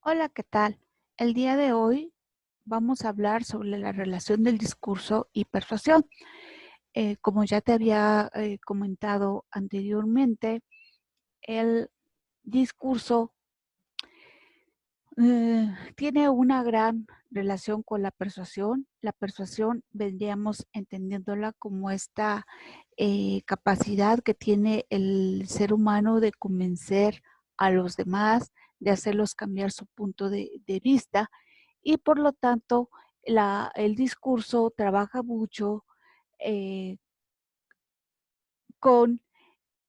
Hola, ¿qué tal? El día de hoy vamos a hablar sobre la relación del discurso y persuasión. Como ya te había comentado anteriormente, el discurso tiene una gran relación con la persuasión. La persuasión vendríamos entendiéndola como esta capacidad que tiene el ser humano de convencer a los demás, de hacerlos cambiar su punto de vista y por lo tanto el discurso trabaja mucho eh, con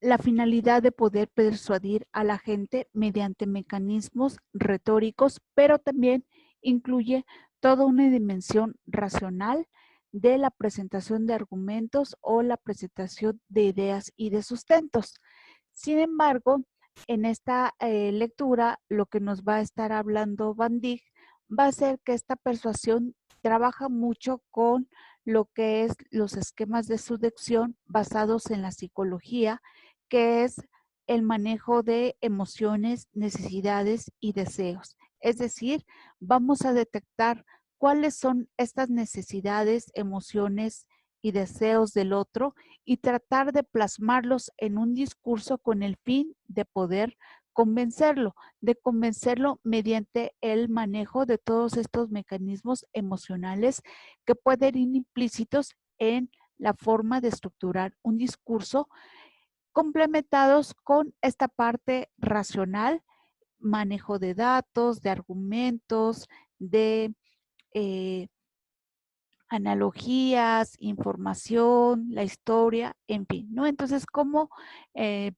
la finalidad de poder persuadir a la gente mediante mecanismos retóricos, pero también incluye toda una dimensión racional de la presentación de argumentos o la presentación de ideas y de sustentos. Sin embargo, en esta lectura, lo que nos va a estar hablando Van Dijk va a ser que esta persuasión trabaja mucho con lo que es los esquemas de seducción basados en la psicología, que es el manejo de emociones, necesidades y deseos. Es decir, vamos a detectar cuáles son estas necesidades, emociones y deseos del otro y tratar de plasmarlos en un discurso con el fin de poder de convencerlo mediante el manejo de todos estos mecanismos emocionales que pueden ir implícitos en la forma de estructurar un discurso, complementados con esta parte racional, manejo de datos, de argumentos, de eh, analogías, información, la historia, en fin, ¿no? Entonces, ¿cómo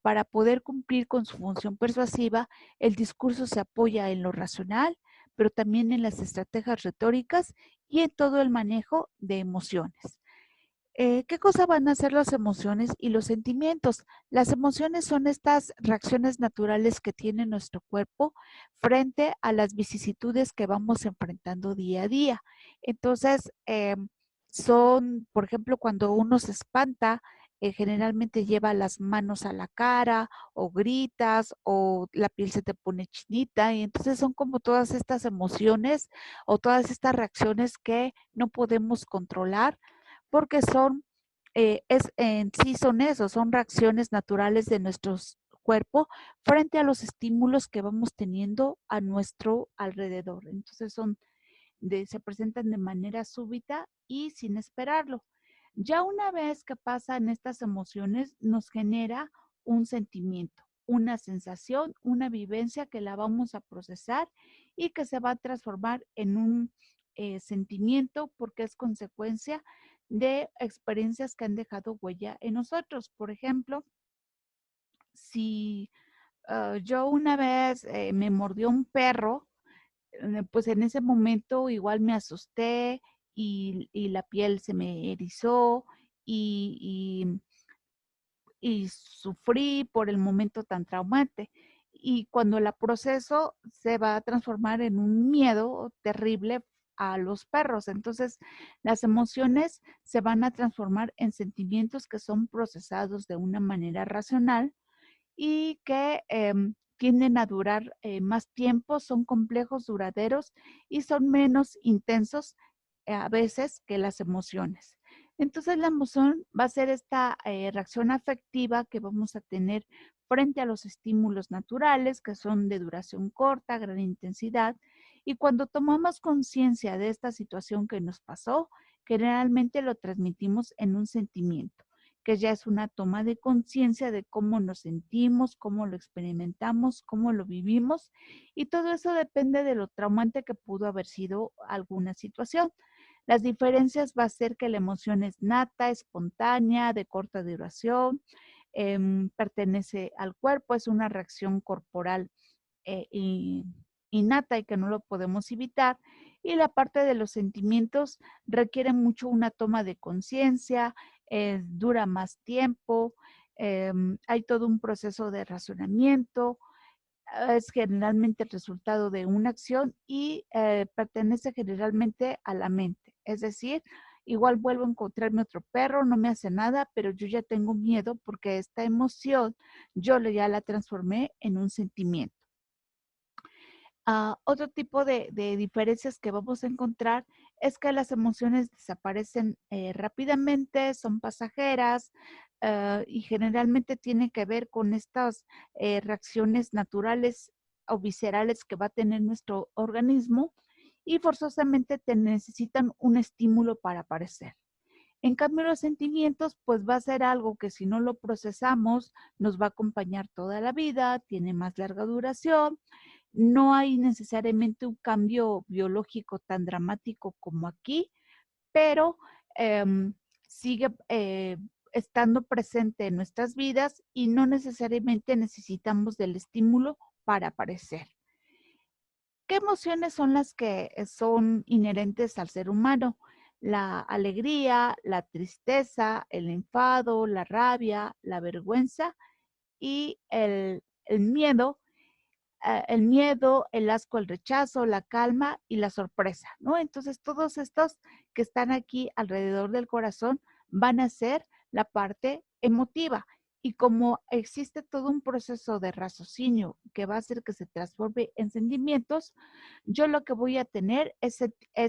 para poder cumplir con su función persuasiva, el discurso se apoya en lo racional, pero también en las estrategias retóricas y en todo el manejo de emociones? ¿Qué cosa van a ser las emociones y los sentimientos? Las emociones son estas reacciones naturales que tiene nuestro cuerpo frente a las vicisitudes que vamos enfrentando día a día. Entonces, son, por ejemplo, cuando uno se espanta, generalmente lleva las manos a la cara o gritas o la piel se te pone chinita y entonces son como todas estas emociones o todas estas reacciones que no podemos controlar porque en sí son eso, son reacciones naturales de nuestro cuerpo frente a los estímulos que vamos teniendo a nuestro alrededor. Entonces se presentan de manera súbita y sin esperarlo. Ya una vez que pasan estas emociones, nos genera un sentimiento, una sensación, una vivencia que la vamos a procesar y que se va a transformar en un sentimiento porque es consecuencia de experiencias que han dejado huella en nosotros. Por ejemplo, si yo una vez me mordió un perro, pues en ese momento igual me asusté y la piel se me erizó y, y sufrí por el momento tan traumante. Y cuando la proceso se va a transformar en un miedo terrible a los perros. Entonces, las emociones se van a transformar en sentimientos que son procesados de una manera racional y que tienden a durar más tiempo, son complejos, duraderos y son menos intensos a veces que las emociones. Entonces la emoción va a ser esta reacción afectiva que vamos a tener frente a los estímulos naturales que son de duración corta, gran intensidad. Y cuando tomamos conciencia de esta situación que nos pasó, generalmente lo transmitimos en un sentimiento que ya es una toma de conciencia de cómo nos sentimos, cómo lo experimentamos, cómo lo vivimos, y todo eso depende de lo traumante que pudo haber sido alguna situación. Las diferencias va a ser que la emoción es nata, espontánea, de corta duración, pertenece al cuerpo, es una reacción corporal y innata y que no lo podemos evitar. Y la parte de los sentimientos requiere mucho una toma de conciencia, dura más tiempo, hay todo un proceso de razonamiento, es generalmente el resultado de una acción y pertenece generalmente a la mente. Es decir, igual vuelvo a encontrarme otro perro, no me hace nada, pero yo ya tengo miedo porque esta emoción ya la transformé en un sentimiento. Otro tipo de diferencias que vamos a encontrar es que las emociones desaparecen rápidamente, son pasajeras y generalmente tienen que ver con estas reacciones naturales o viscerales que va a tener nuestro organismo y forzosamente te necesitan un estímulo para aparecer. En cambio, los sentimientos, pues va a ser algo que si no lo procesamos, nos va a acompañar toda la vida, tiene más larga duración, no hay necesariamente un cambio biológico tan dramático como aquí, pero sigue estando presente en nuestras vidas y no necesariamente necesitamos del estímulo para aparecer. ¿Qué emociones son las que son inherentes al ser humano? La alegría, la tristeza, el enfado, la rabia, la vergüenza y el miedo, el asco, el rechazo, la calma y la sorpresa, ¿no? Entonces, todos estos que están aquí alrededor del corazón van a ser la parte emotiva. Y como existe todo un proceso de raciocinio que va a hacer que se transforme en sentimientos, yo lo que voy a tener es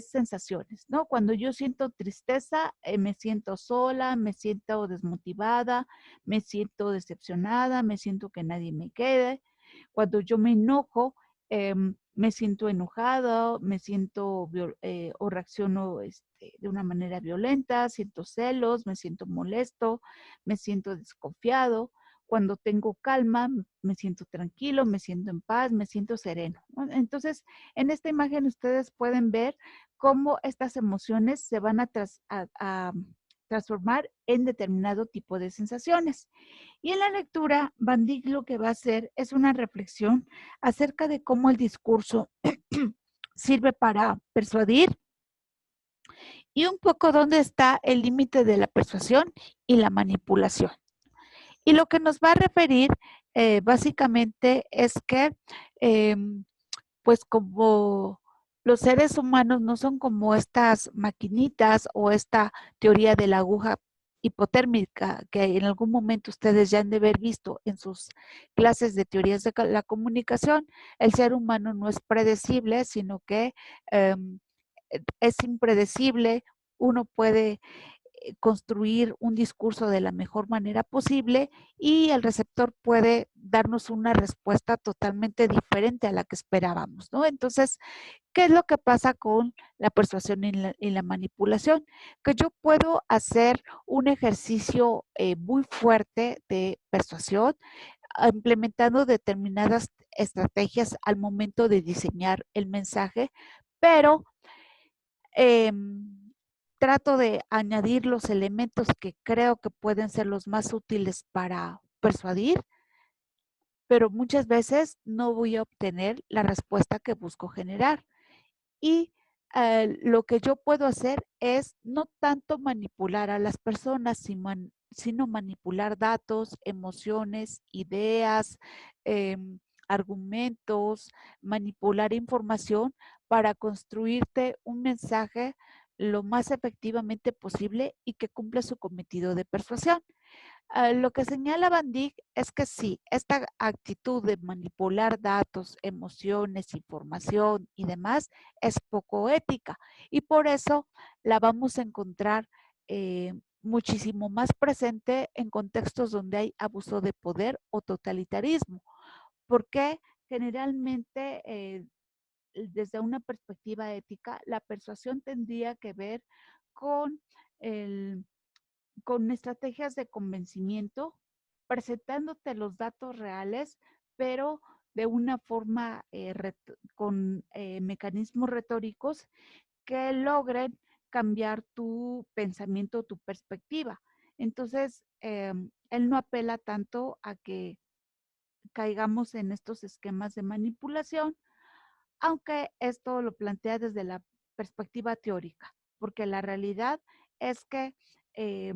sensaciones, ¿no? Cuando yo siento tristeza, me siento sola, me siento desmotivada, me siento decepcionada, me siento que nadie me quede. Cuando yo me enojo, me siento enojado, me siento o reacciono de una manera violenta, siento celos, me siento molesto, me siento desconfiado. Cuando tengo calma, me siento tranquilo, me siento en paz, me siento sereno, ¿no? Entonces, en esta imagen ustedes pueden ver cómo estas emociones se van a transformar en determinado tipo de sensaciones. Y en la lectura, Van Dyck lo que va a hacer es una reflexión acerca de cómo el discurso sirve para persuadir y un poco dónde está el límite de la persuasión y la manipulación. Y lo que nos va a referir básicamente es que pues como los seres humanos no son como estas maquinitas o esta teoría de la aguja hipotérmica que en algún momento ustedes ya han de haber visto en sus clases de teorías de la comunicación. El ser humano no es predecible, sino que eh, es impredecible. Uno puede construir un discurso de la mejor manera posible y el receptor puede darnos una respuesta totalmente diferente a la que esperábamos, ¿no? Entonces, ¿qué es lo que pasa con la persuasión y la manipulación? Que yo puedo hacer un ejercicio muy fuerte de persuasión, implementando determinadas estrategias al momento de diseñar el mensaje, pero eh, trato de añadir los elementos que creo que pueden ser los más útiles para persuadir, pero muchas veces no voy a obtener la respuesta que busco generar. Y lo que yo puedo hacer es no tanto manipular a las personas, sino manipular datos, emociones, ideas, eh, argumentos, manipular información para construirte un mensaje lo más efectivamente posible y que cumpla su cometido de persuasión. Lo que señala Van Dyck es que sí, esta actitud de manipular datos, emociones, información y demás es poco ética y por eso la vamos a encontrar muchísimo más presente en contextos donde hay abuso de poder o totalitarismo, porque generalmente desde una perspectiva ética, la persuasión tendría que ver con el con estrategias de convencimiento, presentándote los datos reales, pero de una forma con mecanismos retóricos que logren cambiar tu pensamiento, tu perspectiva. Entonces, él no apela tanto a que caigamos en estos esquemas de manipulación, aunque esto lo plantea desde la perspectiva teórica, porque la realidad es que eh,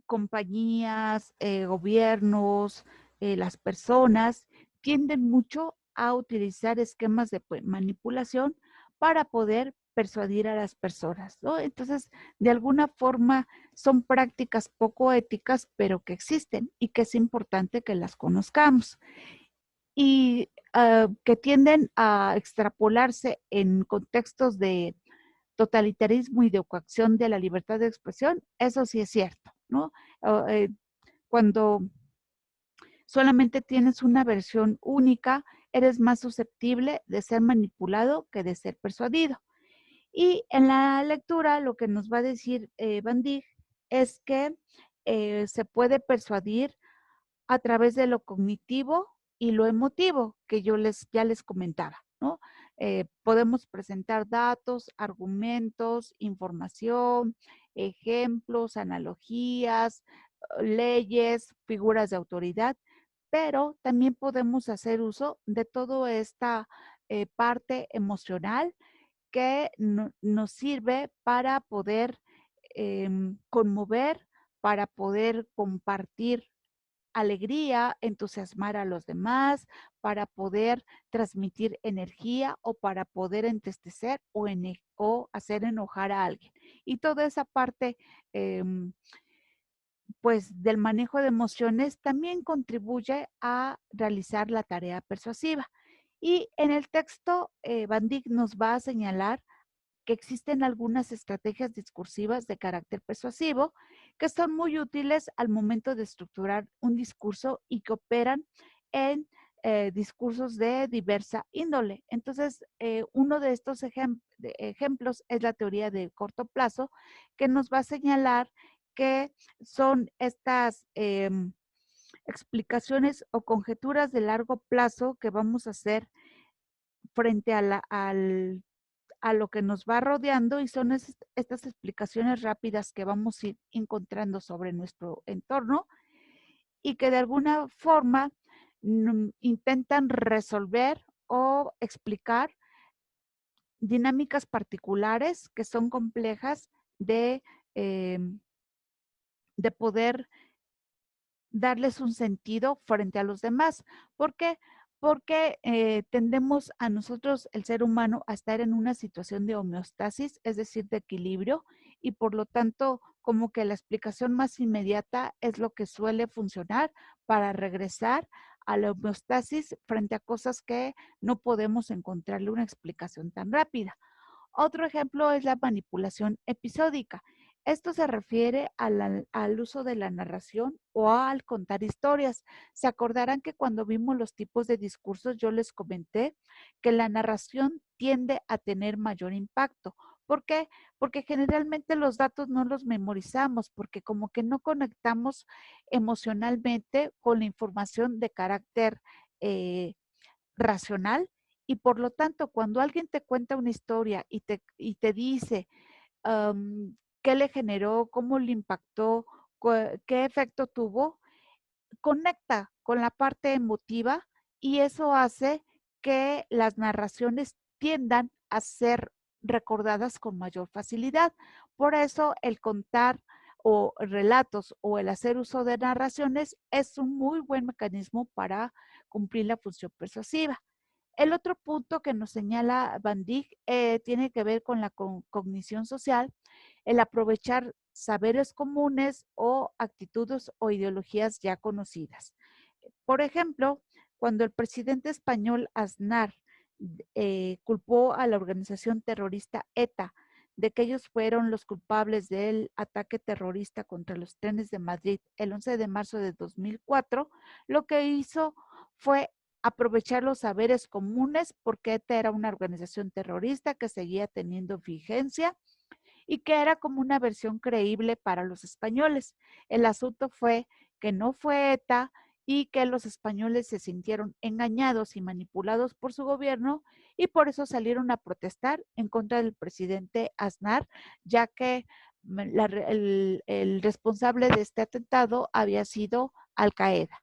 compañías, gobiernos, las personas tienden mucho a utilizar esquemas de manipulación para poder persuadir a las personas, ¿no? Entonces, de alguna forma son prácticas poco éticas, pero que existen y que es importante que las conozcamos. Y que tienden a extrapolarse en contextos de totalitarismo y de coacción de la libertad de expresión, eso sí es cierto, ¿no? Cuando solamente tienes una versión única, eres más susceptible de ser manipulado que de ser persuadido. Y en la lectura lo que nos va a decir Van Dijk es que se puede persuadir a través de lo cognitivo y lo emotivo que ya les comentaba, ¿no? Podemos presentar datos, argumentos, información, ejemplos, analogías, leyes, figuras de autoridad, pero también podemos hacer uso de toda esta parte emocional que nos sirve para poder conmover, para poder compartir alegría, entusiasmar a los demás, para poder transmitir energía o para poder entristecer o hacer enojar a alguien. Y toda esa parte, pues, del manejo de emociones también contribuye a realizar la tarea persuasiva. Y en el texto, Van Dijk nos va a señalar que existen algunas estrategias discursivas de carácter persuasivo que son muy útiles al momento de estructurar un discurso y que operan en discursos de diversa índole. Entonces, uno de estos ejemplos es la teoría de corto plazo, que nos va a señalar que son estas explicaciones o conjeturas de largo plazo que vamos a hacer frente a lo que nos va rodeando y son estas explicaciones rápidas que vamos a ir encontrando sobre nuestro entorno y que de alguna forma intentan resolver o explicar dinámicas particulares que son complejas de, eh, de poder darles un sentido frente a los demás. ¿Por qué? Porque tendemos a nosotros, el ser humano, a estar en una situación de homeostasis, es decir, de equilibrio, y por lo tanto, como que la explicación más inmediata es lo que suele funcionar para regresar a la homeostasis frente a cosas que no podemos encontrarle una explicación tan rápida. Otro ejemplo es la manipulación episódica. Esto se refiere al uso de la narración o al contar historias. Se acordarán que cuando vimos los tipos de discursos yo les comenté que la narración tiende a tener mayor impacto. ¿Por qué? Porque generalmente los datos no los memorizamos, porque como que no conectamos emocionalmente con la información de carácter eh, racional y por lo tanto, cuando alguien te cuenta una historia y te dice qué le generó, cómo le impactó, qué efecto tuvo, conecta con la parte emotiva y eso hace que las narraciones tiendan a ser recordadas con mayor facilidad. Por eso el contar o relatos o el hacer uso de narraciones es un muy buen mecanismo para cumplir la función persuasiva. El otro punto que nos señala Van Dijk tiene que ver con la cognición social, el aprovechar saberes comunes o actitudes o ideologías ya conocidas. Por ejemplo, cuando el presidente español Aznar culpó a la organización terrorista ETA de que ellos fueron los culpables del ataque terrorista contra los trenes de Madrid el 11 de marzo de 2004, lo que hizo fue aprovechar los saberes comunes porque ETA era una organización terrorista que seguía teniendo vigencia y que era como una versión creíble para los españoles. El asunto fue que no fue ETA y que los españoles se sintieron engañados y manipulados por su gobierno y por eso salieron a protestar en contra del presidente Aznar, ya que el responsable de este atentado había sido Al Qaeda.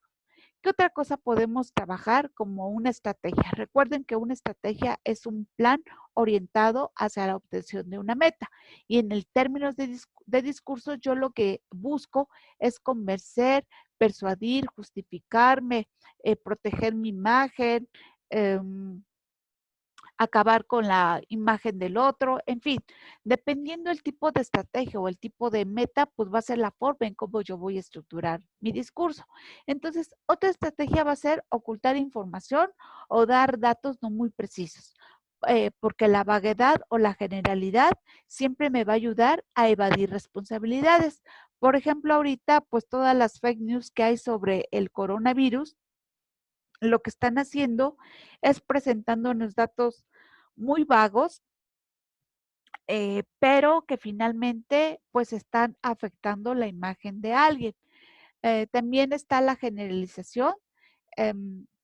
¿Qué otra cosa podemos trabajar como una estrategia? Recuerden que una estrategia es un plan orientado hacia la obtención de una meta. Y en el términos de discurso, yo lo que busco es convencer, persuadir, justificarme, proteger mi imagen, acabar con la imagen del otro, en fin, dependiendo el tipo de estrategia o el tipo de meta, pues va a ser la forma en cómo yo voy a estructurar mi discurso. Entonces, otra estrategia va a ser ocultar información o dar datos no muy precisos. Porque la vaguedad o la generalidad siempre me va a ayudar a evadir responsabilidades. Por ejemplo, ahorita, pues todas las fake news que hay sobre el coronavirus, lo que están haciendo es presentándonos datos muy vagos, pero que finalmente pues están afectando la imagen de alguien. También está la generalización,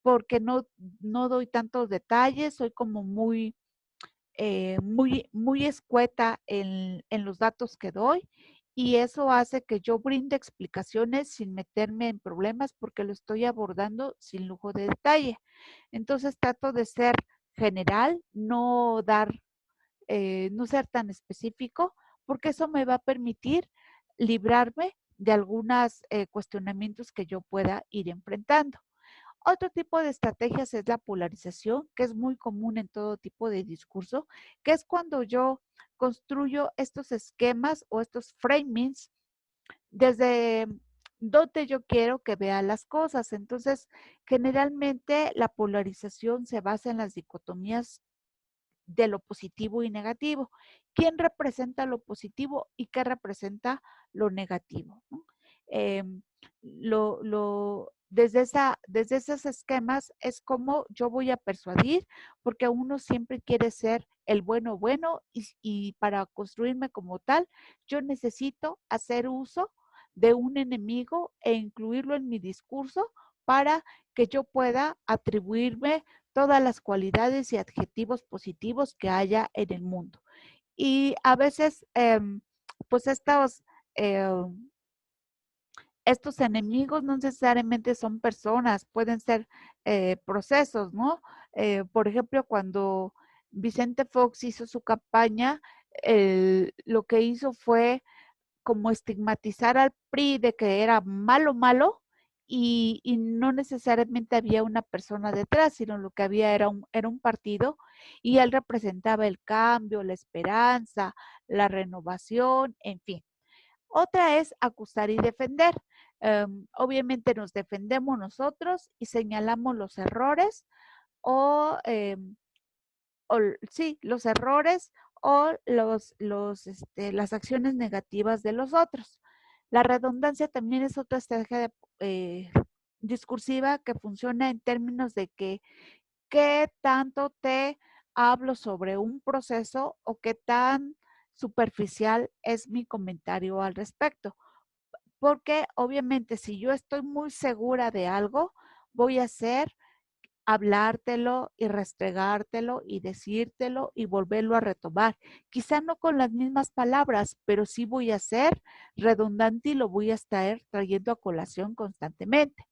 porque no doy tantos detalles, soy como muy escueta en los datos que doy y eso hace que yo brinde explicaciones sin meterme en problemas porque lo estoy abordando sin lujo de detalle. Entonces trato de ser general, no ser tan específico, porque eso me va a permitir librarme de algunos cuestionamientos que yo pueda ir enfrentando. Otro tipo de estrategias es la polarización, que es muy común en todo tipo de discurso, que es cuando yo construyo estos esquemas o estos framings desde donde yo quiero que vea las cosas. Entonces, generalmente la polarización se basa en las dicotomías de lo positivo y negativo. ¿Quién representa lo positivo y qué representa lo negativo? ¿No? Eh, desde esos esquemas es como yo voy a persuadir, porque uno siempre quiere ser el bueno y para construirme como tal, yo necesito hacer uso de un enemigo e incluirlo en mi discurso para que yo pueda atribuirme todas las cualidades y adjetivos positivos que haya en el mundo. Y a veces, pues eh, estos enemigos no necesariamente son personas, pueden ser procesos, ¿no? Por ejemplo, cuando Vicente Fox hizo su campaña, lo que hizo fue como estigmatizar al PRI de que era malo y no necesariamente había una persona detrás, sino lo que había era un partido y él representaba el cambio, la esperanza, la renovación, en fin. Otra es acusar y defender. Obviamente nos defendemos nosotros y señalamos los errores o sí, los errores o las acciones negativas de los otros. La redundancia también es otra estrategia discursiva que funciona en términos de que qué tanto te hablo sobre un proceso o qué tan superficial es mi comentario al respecto. Porque obviamente si yo estoy muy segura de algo, voy a hacer hablártelo y restregártelo y decírtelo y volverlo a retomar. Quizá no con las mismas palabras, pero sí voy a ser redundante y lo voy a estar trayendo a colación constantemente.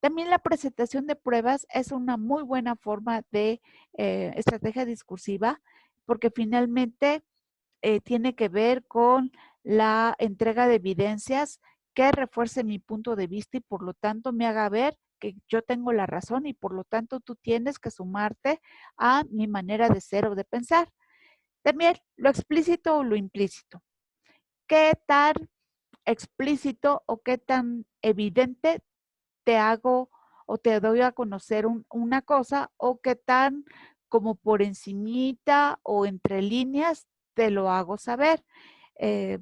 También la presentación de pruebas es una muy buena forma de estrategia discursiva porque finalmente tiene que ver con la entrega de evidencias que refuerce mi punto de vista y por lo tanto me haga ver que yo tengo la razón y por lo tanto tú tienes que sumarte a mi manera de ser o de pensar. También lo explícito o lo implícito. ¿Qué tan explícito o qué tan evidente te hago o te doy a conocer una cosa o qué tan como por encimita o entre líneas te lo hago saber? Eh,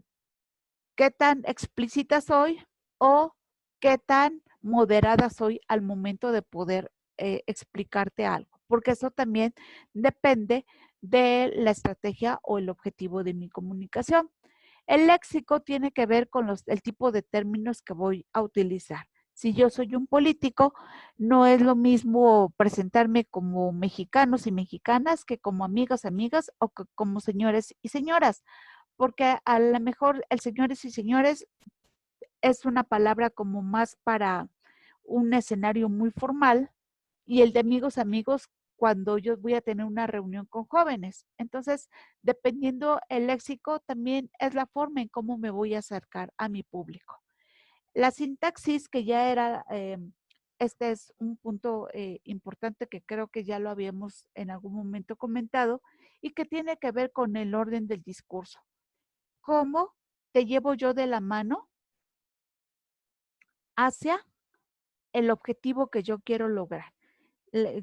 ¿Qué tan explícita soy o qué tan moderada soy al momento de poder explicarte algo? Porque eso también depende de la estrategia o el objetivo de mi comunicación. El léxico tiene que ver con el tipo de términos que voy a utilizar. Si yo soy un político, no es lo mismo presentarme como mexicanos y mexicanas que como amigas o que como señores y señoras, porque a lo mejor el señores y señores es una palabra como más para un escenario muy formal y el de amigos cuando yo voy a tener una reunión con jóvenes. Entonces, dependiendo el léxico, también es la forma en cómo me voy a acercar a mi público. La sintaxis, que ya era este es un punto importante que creo que ya lo habíamos en algún momento comentado y que tiene que ver con el orden del discurso. ¿Cómo te llevo yo de la mano hacia el objetivo que yo quiero lograr?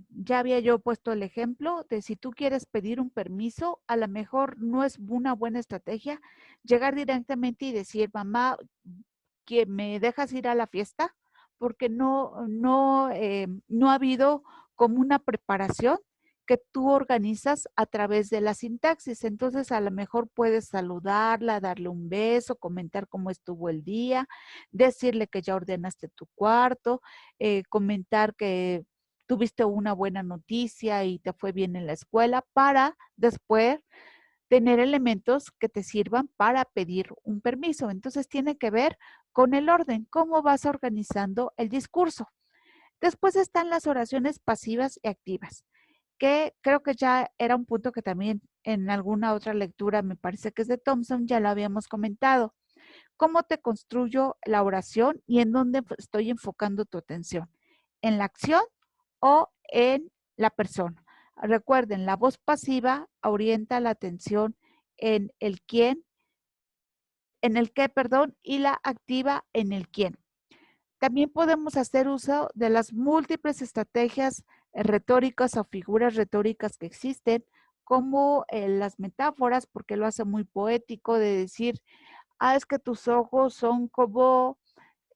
Ya había yo puesto el ejemplo de si tú quieres pedir un permiso, a lo mejor no es una buena estrategia llegar directamente y decir, mamá, que me dejas ir a la fiesta, porque no ha habido como una preparación que tú organizas a través de la sintaxis. Entonces, a lo mejor puedes saludarla, darle un beso, comentar cómo estuvo el día, decirle que ya ordenaste tu cuarto, comentar que tuviste una buena noticia y te fue bien en la escuela, para después tener elementos que te sirvan para pedir un permiso. Entonces tiene que ver con el orden, cómo vas organizando el discurso. Después están las oraciones pasivas y activas, que creo que ya era un punto que también en alguna otra lectura, me parece que es de Thompson, ya lo habíamos comentado. ¿Cómo te construyo la oración y en dónde estoy enfocando tu atención? ¿En la acción o en la persona? Recuerden, la voz pasiva orienta la atención en el quién, en el qué, perdón, y la activa en el quién. También podemos hacer uso de las múltiples estrategias retóricas o figuras retóricas que existen, como las metáforas, porque lo hace muy poético de decir, es que tus ojos son como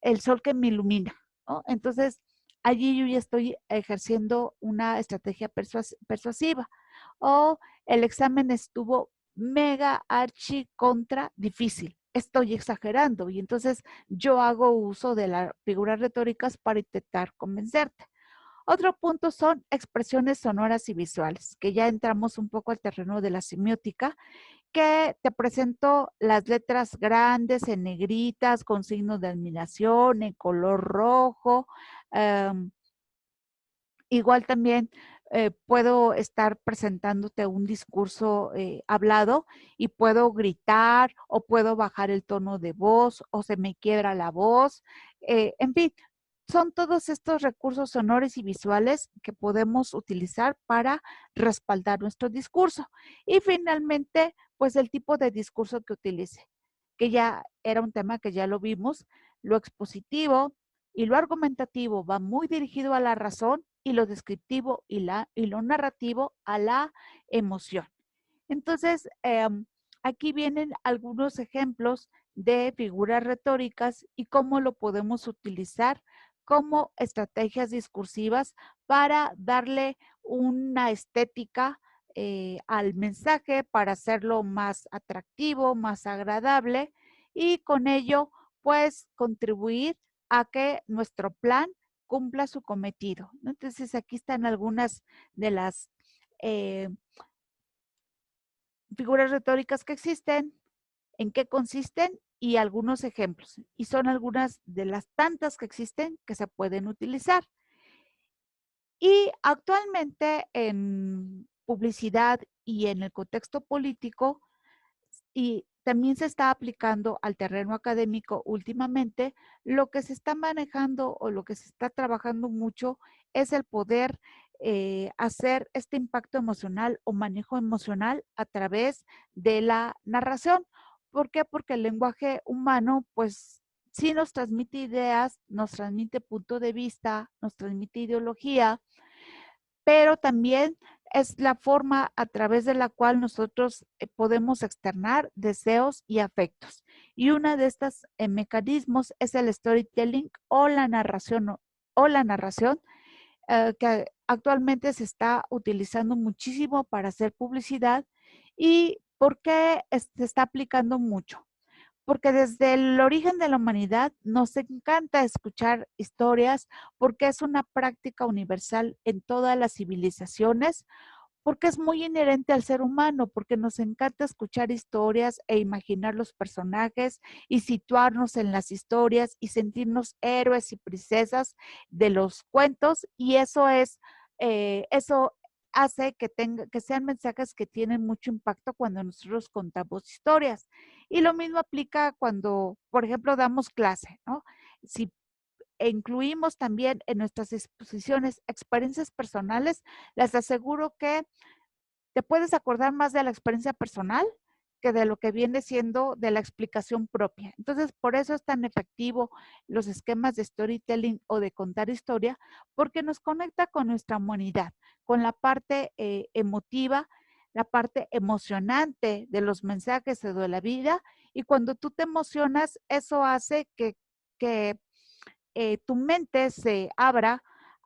el sol que me ilumina, ¿no? Entonces, allí yo ya estoy ejerciendo una estrategia persuasiva. O el examen estuvo mega archi contra difícil. Estoy exagerando y entonces yo hago uso de las figuras retóricas para intentar convencerte. Otro punto son expresiones sonoras y visuales, que ya entramos un poco al terreno de la semiótica, que te presento las letras grandes en negritas, con signos de admiración, en color rojo. Igual también puedo estar presentándote un discurso hablado y puedo gritar o puedo bajar el tono de voz o se me quiebra la voz. En fin, son todos estos recursos sonores y visuales que podemos utilizar para respaldar nuestro discurso. Y finalmente, pues el tipo de discurso que utilice, que ya era un tema que ya lo vimos, lo expositivo y lo argumentativo va muy dirigido a la razón y lo descriptivo y lo narrativo a la emoción. Entonces, aquí vienen algunos ejemplos de figuras retóricas y cómo lo podemos utilizar como estrategias discursivas para darle una estética al mensaje, para hacerlo más atractivo, más agradable y con ello, pues, contribuir a que nuestro plan cumpla su cometido. Entonces, aquí están algunas de las eh, figuras retóricas que existen, en qué consisten y algunos ejemplos. Y son algunas de las tantas que existen que se pueden utilizar. Y actualmente en publicidad y en el contexto político, y también se está aplicando al terreno académico últimamente, lo que se está manejando o lo que se está trabajando mucho es el poder hacer este impacto emocional o manejo emocional a través de la narración. ¿Por qué? Porque el lenguaje humano, pues, sí nos transmite ideas, nos transmite punto de vista, nos transmite ideología, pero también es la forma a través de la cual nosotros podemos externar deseos y afectos. Y uno de estos mecanismos es el storytelling o la narración que actualmente se está utilizando muchísimo para hacer publicidad. ¿Y por qué se está aplicando mucho? Porque desde el origen de la humanidad nos encanta escuchar historias, porque es una práctica universal en todas las civilizaciones, porque es muy inherente al ser humano, porque nos encanta escuchar historias e imaginar los personajes y situarnos en las historias y sentirnos héroes y princesas de los cuentos, y eso hace que sean mensajes que tienen mucho impacto cuando nosotros contamos historias. Y lo mismo aplica cuando, por ejemplo, damos clase, ¿no? Si incluimos también en nuestras exposiciones experiencias personales, les aseguro que te puedes acordar más de la experiencia personal que de lo que viene siendo de la explicación propia. Entonces, por eso es tan efectivo los esquemas de storytelling o de contar historia, porque nos conecta con nuestra humanidad, con la parte emotiva, la parte emocionante de los mensajes de la vida. Y cuando tú te emocionas, eso hace que tu mente se abra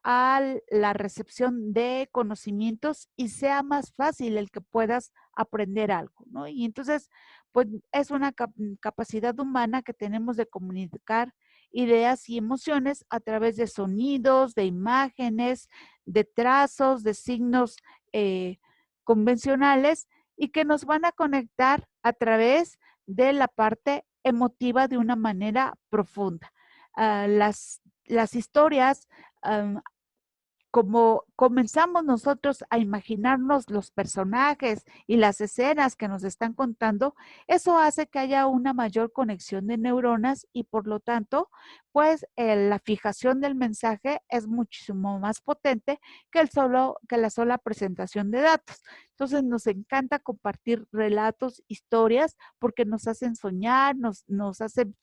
a la recepción de conocimientos y sea más fácil el que puedas aprender algo, ¿no? Y entonces, pues es una capacidad humana que tenemos de comunicar ideas y emociones a través de sonidos, de imágenes, de trazos, de signos convencionales y que nos van a conectar a través de la parte emotiva de una manera profunda. Las historias, como comenzamos nosotros a imaginarnos los personajes y las escenas que nos están contando, eso hace que haya una mayor conexión de neuronas y por lo tanto, pues la fijación del mensaje es muchísimo más potente que la sola presentación de datos. Entonces nos encanta compartir relatos, historias, porque nos hacen soñar, nos hacen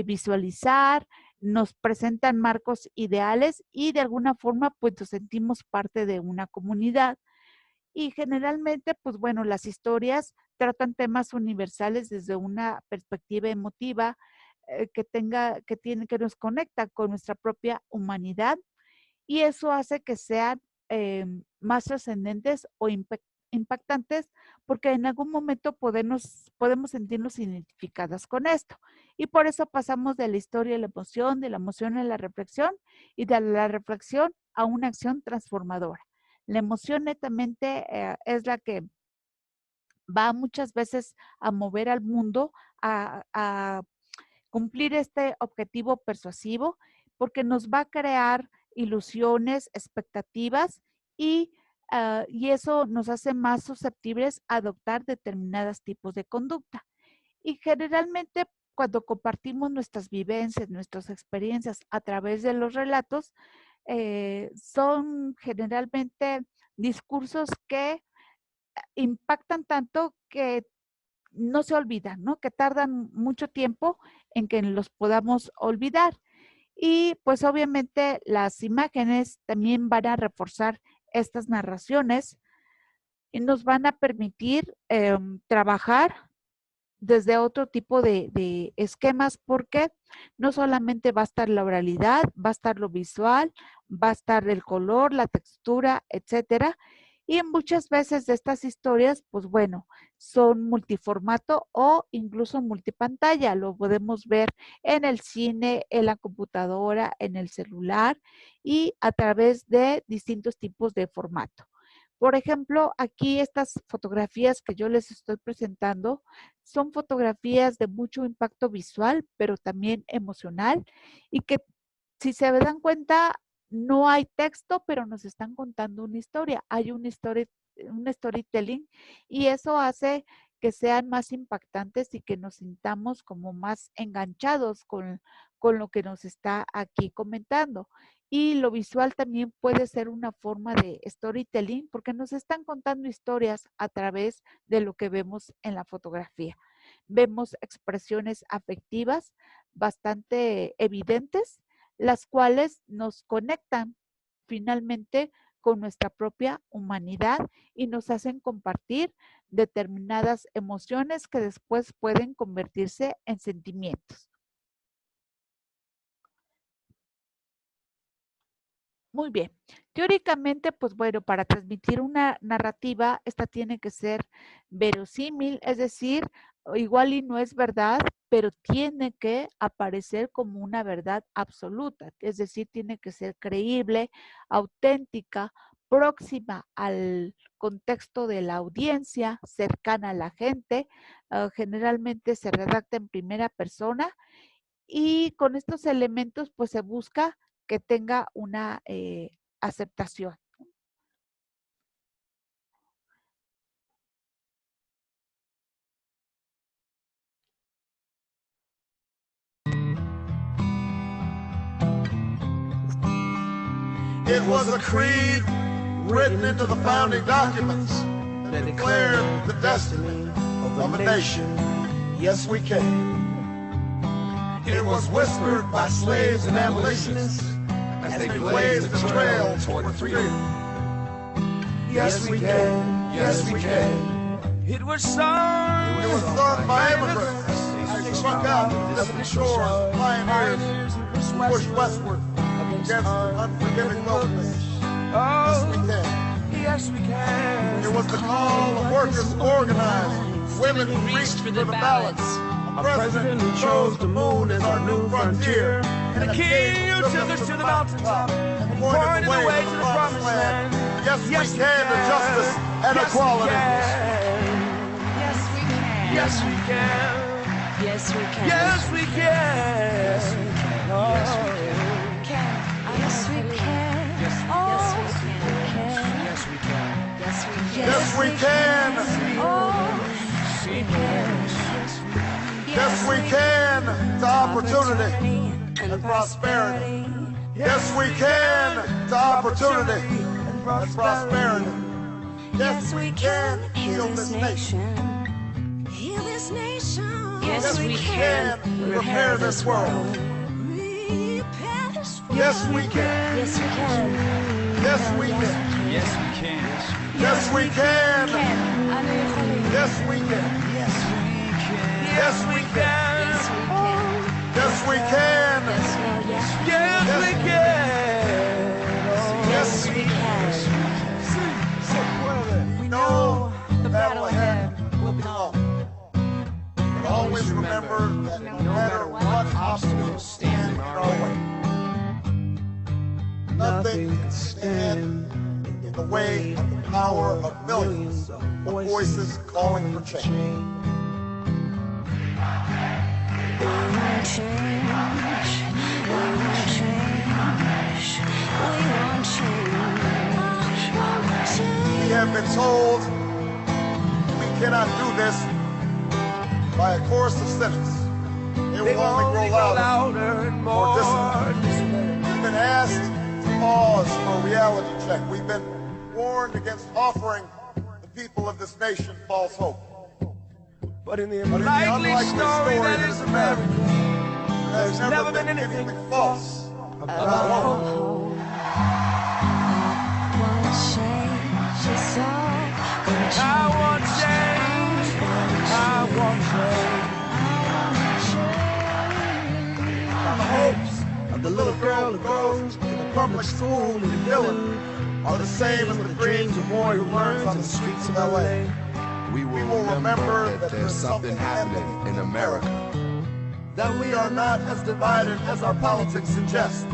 visualizar, nos presentan marcos ideales y de alguna forma pues nos sentimos parte de una comunidad. Y generalmente pues bueno, las historias tratan temas universales desde una perspectiva emotiva que nos conecta con nuestra propia humanidad y eso hace que sean más trascendentes o impactantes porque en algún momento podemos sentirnos identificadas con esto. Y por eso pasamos de la historia a la emoción, de la emoción a la reflexión y de la reflexión a una acción transformadora. La emoción netamente es la que va muchas veces a mover al mundo a cumplir este objetivo persuasivo porque nos va a crear ilusiones, expectativas y eso nos hace más susceptibles a adoptar determinados tipos de conducta. Y generalmente cuando compartimos nuestras vivencias, nuestras experiencias a través de los relatos, son generalmente discursos que impactan tanto que no se olvidan, ¿no? Que tardan mucho tiempo en que los podamos olvidar. Y pues obviamente las imágenes también van a reforzar estas narraciones y nos van a permitir trabajar desde otro tipo de esquemas porque no solamente va a estar la oralidad, va a estar lo visual, va a estar el color, la textura, etcétera. Y muchas veces de estas historias, pues bueno, son multiformato o incluso multipantalla. Lo podemos ver en el cine, en la computadora, en el celular y a través de distintos tipos de formato. Por ejemplo, aquí estas fotografías que yo les estoy presentando son fotografías de mucho impacto visual, pero también emocional y que si se dan cuenta no hay texto, pero nos están contando una historia. Hay un storytelling y eso hace que sean más impactantes y que nos sintamos como más enganchados con lo que nos está aquí comentando. Y lo visual también puede ser una forma de storytelling porque nos están contando historias a través de lo que vemos en la fotografía. Vemos expresiones afectivas bastante evidentes, las cuales nos conectan finalmente con nuestra propia humanidad y nos hacen compartir determinadas emociones que después pueden convertirse en sentimientos. Muy bien. Teóricamente, pues bueno, para transmitir una narrativa, esta tiene que ser verosímil, es decir, igual y no es verdad, pero tiene que aparecer como una verdad absoluta, es decir, tiene que ser creíble, auténtica, próxima al contexto de la audiencia, cercana a la gente, generalmente se redacta en primera persona y con estos elementos pues se busca que tenga una aceptación. It was a creed written into the founding documents that declared the destiny of a nation. Yes, we can. It was whispered by slaves and abolitionists as they blazed the trail toward freedom. Yes, we can. Yes, we can. It was sung by immigrants as struck out distant shores, pioneers who pushed westward against unforgiving wilderness. Yes, we can. Yes, we can. It was the call of workers organized, women who reached for the ballots, a president who chose the moon as our new frontier, And a king who took us to the mountaintop and pointed the way to the promised land. Yes, we can to justice and equality. Yes, we can. Yes, we can. Yes, we can. Yes, we can. Yes, we can. Oh. Can. Yes, we can. Yes, Oh, yes, we can. Yes, we can. Yes, we can. Yes, we can. Oh, we can. Yes, we can to opportunity and prosperity. Yes, we can to opportunity and prosperity. Yes, we can heal this nation. Heal this nation. Yes, we can repair this world. Repair this world. Yes, we can. Yes, we can. Yes, we can. Yes, we can. Yes, we can. אנו יכולים. Yes, we can. Yes, we can. Yes, we can. Yes, we can. Yes, we can. Yes, Yes, we can. Yes, we can. We know the battle ahead will be long. But always remember that no matter what obstacles stand in our way, nothing can stand in the way of the power of millions of voices calling for change. We want change. We want change. We want change. We have been told we cannot do this by a chorus of cynics. It They will only grow louder. louder and more disciplined. We've been asked to pause for a reality check. We've been warned against offering the people of this nation false hope. But in the But in the unlikely unlikely story that is America, there's never been anything false about hope. Want change is all. I want change. I want change. The hopes of the little girl who goes to the public school in Dillon are the same as the dreams of boy who learns on the streets of LA. We will remember that there's something happening in America. That we are not as divided as our politics suggest.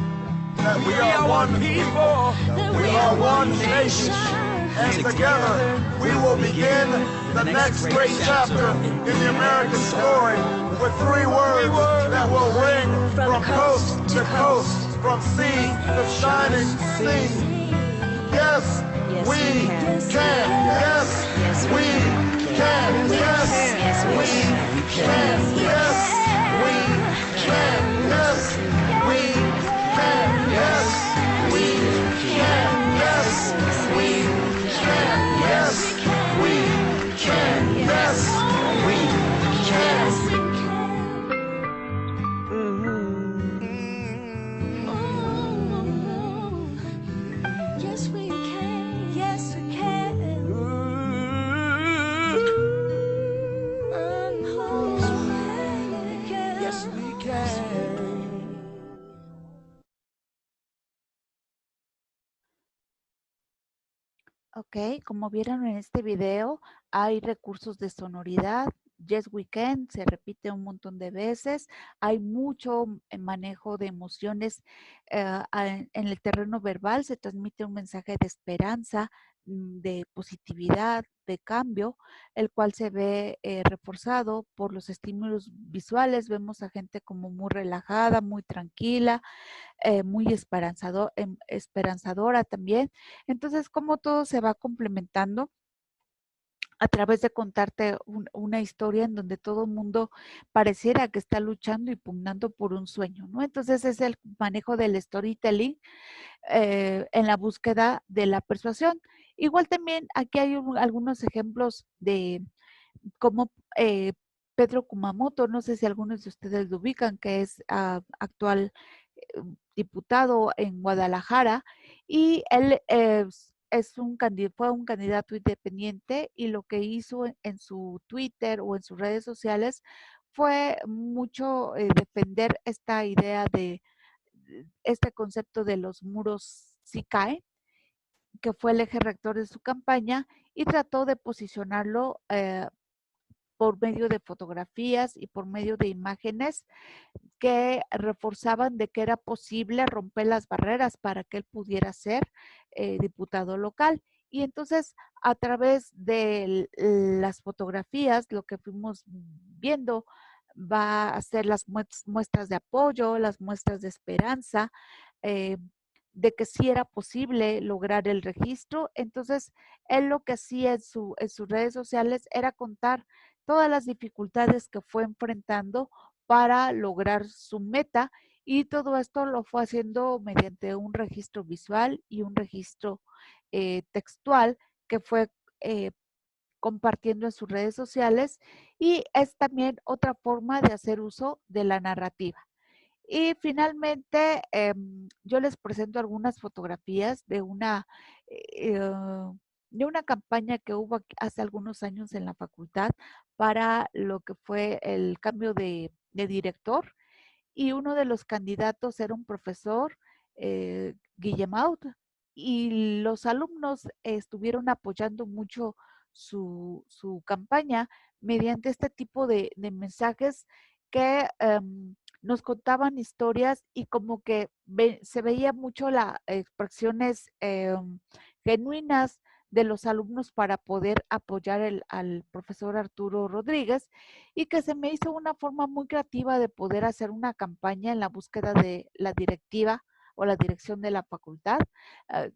That we are one people. That We are one nation. And together we will begin the next great chapter in the American story with three words that will ring from coast to coast, from sea to shining sea. Yes, we can. Yes, we can. Yes, we can. Yes, we can. Yes, we can. Yes, we can. Yes, we can. Yes, we can. Yes, we can. Yes, we can. Yes, we can. Yes, we can. Ok, como vieron en este video, hay recursos de sonoridad. Yes, we can, se repite un montón de veces. Hay mucho manejo de emociones en el terreno verbal. Se transmite un mensaje de esperanza, de positividad, de cambio, el cual se ve reforzado por los estímulos visuales. Vemos a gente como muy relajada, muy tranquila, muy esperanzadora también. Entonces, como todo se va complementando a través de contarte una historia en donde todo el mundo pareciera que está luchando y pugnando por un sueño, ¿no? Entonces es el manejo del storytelling en la búsqueda de la persuasión. Igual también aquí hay algunos ejemplos de cómo Pedro Kumamoto, no sé si algunos de ustedes lo ubican, que es actual diputado en Guadalajara, y él fue un candidato independiente y lo que hizo en su Twitter o en sus redes sociales fue mucho defender esta idea de este concepto de los muros sí caen, que fue el eje rector de su campaña, y trató de posicionarlo por medio de fotografías y por medio de imágenes que reforzaban de que era posible romper las barreras para que él pudiera ser diputado local. Y entonces, a través de las fotografías, lo que fuimos viendo va a ser las muestras de apoyo, las muestras de esperanza, eh, de que sí era posible lograr el registro. Entonces, él lo que hacía en sus redes sociales era contar todas las dificultades que fue enfrentando para lograr su meta, y todo esto lo fue haciendo mediante un registro visual y un registro textual que fue eh, compartiendo en sus redes sociales, y es también otra forma de hacer uso de la narrativa. Y finalmente, yo les presento algunas fotografías de una campaña que hubo hace algunos años en la facultad para lo que fue el cambio de director, y uno de los candidatos era un profesor, Guillemaut, y los alumnos estuvieron apoyando mucho su campaña mediante este tipo de mensajes que nos contaban historias, y como que se veía mucho las expresiones genuinas de los alumnos para poder apoyar al profesor Arturo Rodríguez, y que se me hizo una forma muy creativa de poder hacer una campaña en la búsqueda de la directiva o la dirección de la facultad.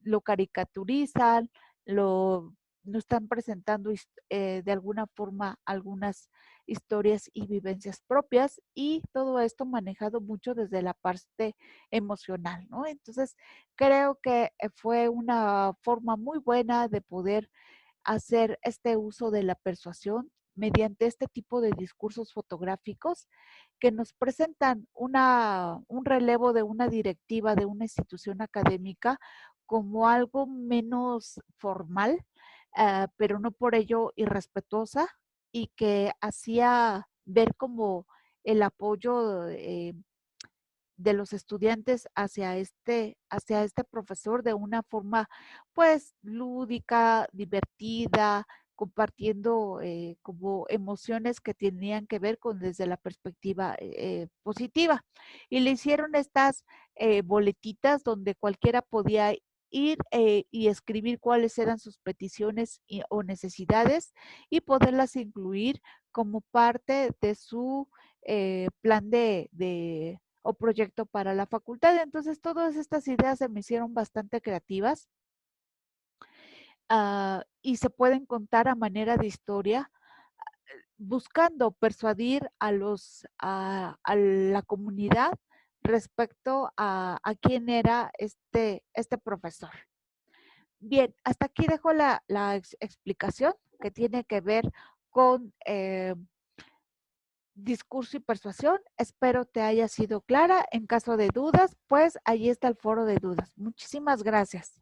Lo caricaturizan, nos están presentando de alguna forma algunas historias y vivencias propias, y todo esto manejado mucho desde la parte emocional, ¿no? Entonces, creo que fue una forma muy buena de poder hacer este uso de la persuasión mediante este tipo de discursos fotográficos que nos presentan un relevo de una directiva de una institución académica como algo menos formal, pero no por ello irrespetuosa, y que hacía ver como el apoyo de los estudiantes hacia este profesor de una forma pues lúdica, divertida, compartiendo como emociones que tenían que ver con desde la perspectiva positiva. Y le hicieron estas boletitas donde cualquiera podía ir y escribir cuáles eran sus peticiones o necesidades, y poderlas incluir como parte de su plan o proyecto para la facultad. Entonces, todas estas ideas se me hicieron bastante creativas, y se pueden contar a manera de historia, buscando persuadir a la comunidad respecto a quién era este profesor. Bien, hasta aquí dejo la explicación que tiene que ver con discurso y persuasión. Espero te haya sido clara. En caso de dudas, pues ahí está el foro de dudas. Muchísimas gracias.